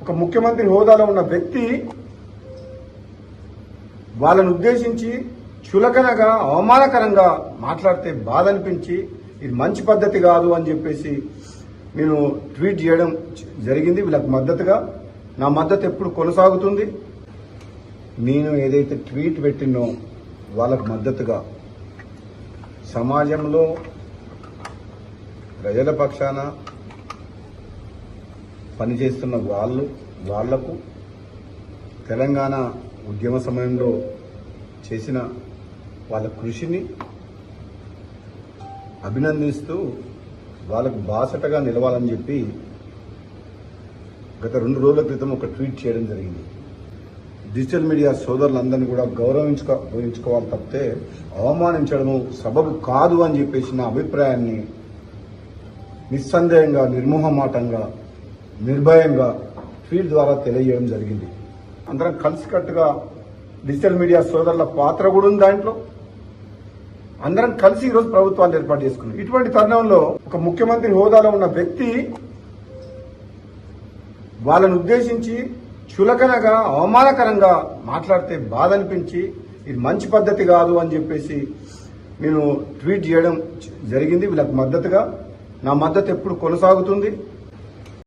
ఒక ముఖ్యమంత్రి హోదాలో ఉన్న వ్యక్తి వాళ్ళను ఉద్దేశించి చులకనగా అవమానకరంగా మాట్లాడితే బాధ అనిపించి ఇది మంచి పద్ధతి కాదు అని చెప్పేసి నేను ట్వీట్ చేయడం జరిగింది. వీళ్ళకి మద్దతుగా నా మద్దతు ఎప్పుడు కొనసాగుతుంది. నేను ఏదైతే ట్వీట్ పెట్టినో వాళ్ళకు మద్దతుగా సమాజంలో ప్రజల పక్షాన పనిచేస్తున్న వాళ్లకు తెలంగాణ ఉద్యమ సమయంలో చేసిన వాళ్ళ కృషిని అభినందిస్తూ వాళ్ళకు బాసటగా నిలవాలని చెప్పి గత 2 రోజుల క్రితం ఒక ట్వీట్ చేయడం జరిగింది. డిజిటల్ మీడియా సోదరులందరినీ కూడా గౌరవించుకోవాలి తప్పితే అవమానించడము సబబు కాదు అని చెప్పేసి నా అభిప్రాయాన్ని నిస్సందేహంగా, నిర్మోహమాటంగా, నిర్భయంగా ట్వీట్ ద్వారా తెలియజేయడం జరిగింది. అందరం కలిసికట్టుగా డిజిటల్ మీడియా సోదరుల పాత్ర కూడా ఉంది దాంట్లో. అందరం కలిసి ఈరోజు ప్రభుత్వాన్ని ఏర్పాటు చేసుకున్నాం. ఇటువంటి తరుణంలో ఒక ముఖ్యమంత్రి హోదాలో ఉన్న వ్యక్తి వాళ్ళను ఉద్దేశించి చులకనగా అవమానకరంగా మాట్లాడితే బాధ అనిపించి ఇది మంచి పద్ధతి కాదు అని చెప్పేసి నేను ట్వీట్ చేయడం జరిగింది. వీళ్ళకి మద్దతుగా నా మద్దతు ఎప్పుడు కొనసాగుతుంది.